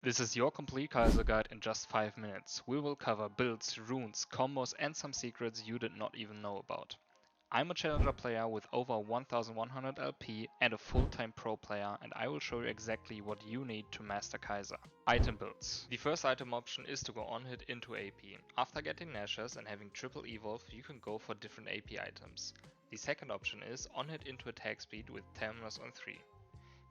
This is your complete Kaisa guide in just 5 minutes. We will cover builds, runes, combos and some secrets you did not even know about. I'm a challenger player with over 1100 LP and a full-time pro player, and I will show you exactly what you need to master Kaisa. Item builds. The first item option is to go on hit into AP. After getting Nashers and having triple evolve, you can go for different AP items. The second option is on hit into attack speed with Terminus on 3.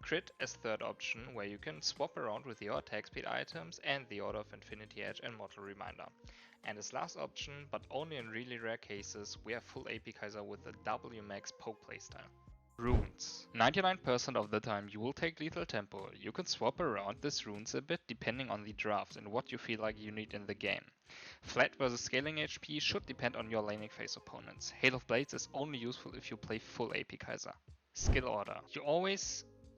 Crit as third option, where you can swap around with your attack speed items and the Order of Infinity Edge and Mortal Reminder. And as last option, but only in really rare cases, we have full AP Kaisa with the WMAX poke playstyle. Runes. 99% of the time you will take Lethal Tempo. You can swap around these runes a bit depending on the draft and what you feel like you need in the game. Flat versus scaling HP should depend on your laning phase opponents. Hail of Blades is only useful if you play full AP Kaisa. Skill order.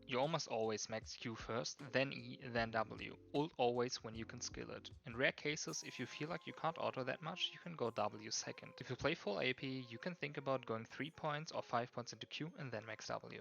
You almost always max Q first, then E, then W. Ult always when you can skill it. In rare cases, if you feel like you can't auto that much, you can go W second. If you play full AP, you can think about going 3 points or 5 points into Q and then max W.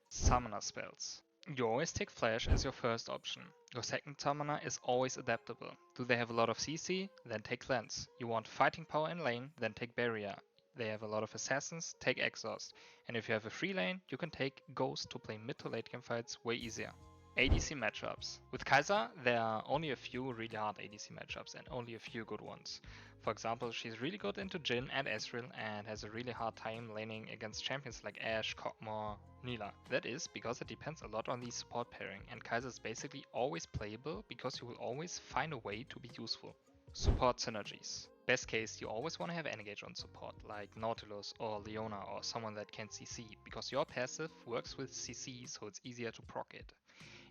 Summoner spells. You always take Flash as your first option. Your second summoner is always adaptable. Do they have a lot of CC? Then take Lance. You want fighting power in lane? Then take Barrier. They have a lot of assassins, take Exhaust. And if you have a free lane, you can take Ghost to play mid to late game fights way easier. ADC matchups. With Kaisa, there are only a few really hard ADC matchups and only a few good ones. For example, she's really good into Jhin and Ezreal and has a really hard time laning against champions like Ashe, Kog'Maw, Nilah. That is because it depends a lot on the support pairing, and Kaisa is basically always playable because you will always find a way to be useful. Support synergies. Best case, you always want to have N-Gage on support, like Nautilus or Leona or someone that can CC, because your passive works with CC, so it's easier to proc it.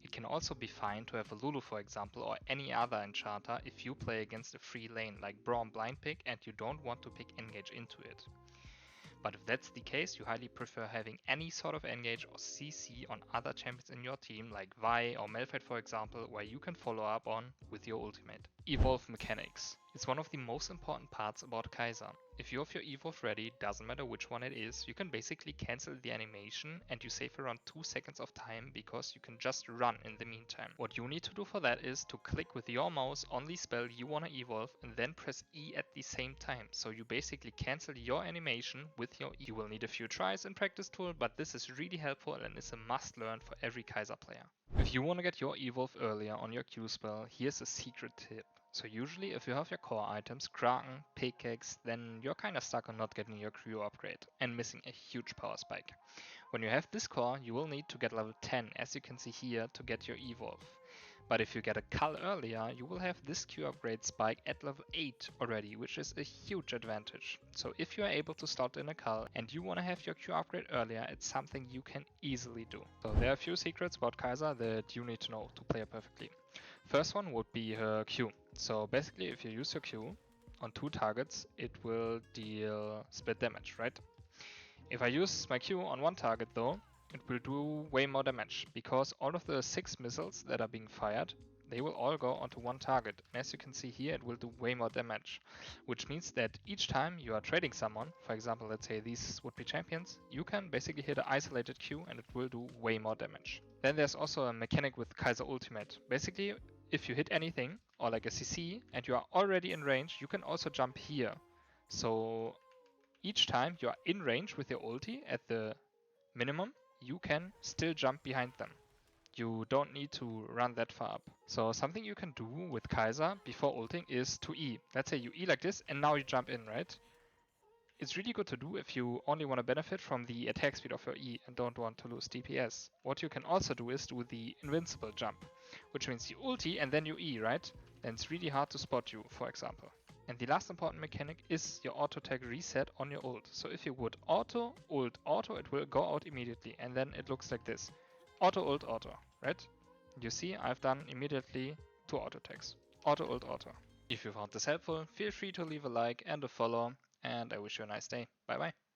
It can also be fine to have a Lulu, for example, or any other enchanter if you play against a free lane like Braum blind pick and you don't want to pick N-Gage into it. But if that's the case, you highly prefer having any sort of N-Gage or CC on other champions in your team, like Vi or Malphite for example, where you can follow up on with your ultimate. Evolve mechanics. It's one of the most important parts about Kaisa. If you have your evolve ready, doesn't matter which one it is, you can basically cancel the animation and you save around 2 seconds of time because you can just run in the meantime. What you need to do for that is to click with your mouse on the spell you want to evolve and then press E at the same time. So you basically cancel your animation with your E. You will need a few tries in practice tool, but this is really helpful and is a must learn for every Kaisa player. If you want to get your evolve earlier on your Q spell, here's a secret tip. So usually if you have your core items, Kraken, pickaxe, then you're kinda stuck on not getting your Q upgrade and missing a huge power spike. When you have this core, you will need to get level 10, as you can see here, to get your evolve. But if you get a Cull earlier, you will have this Q upgrade spike at level 8 already, which is a huge advantage. So if you are able to start in a Cull and you want to have your Q upgrade earlier, it's something you can easily do. So there are a few secrets about Kaisa that you need to know to play her perfectly. First one would be her Q. So basically if you use your Q on 2 targets, it will deal split damage, right? If I use my Q on 1 target though, it will do way more damage, because all of the 6 missiles that are being fired, they will all go onto 1 target. And as you can see here, it will do way more damage, which means that each time you are trading someone, for example, let's say these would be champions, you can basically hit an isolated Q and it will do way more damage. Then there's also a mechanic with Kaisa Ultimate. Basically, if you hit anything, or like a CC, and you are already in range, you can also jump here. So each time you are in range with your ulti at the minimum, you can still jump behind them. You don't need to run that far up. So something you can do with Kaisa before ulting is to E. Let's say you E like this and now you jump in, right? It's really good to do if you only want to benefit from the attack speed of your E and don't want to lose DPS. What you can also do is do the invincible jump, which means you ulti and then you E, right? Then it's really hard to spot you, for example. And the last important mechanic is your auto tag reset on your ult. So if you would auto, ult, auto, it will go out immediately and then it looks like this. Auto, ult, auto, right? You see, I've done immediately 2 auto tags. Auto, ult, auto. If you found this helpful, feel free to leave a like and a follow, and I wish you a nice day. Bye bye.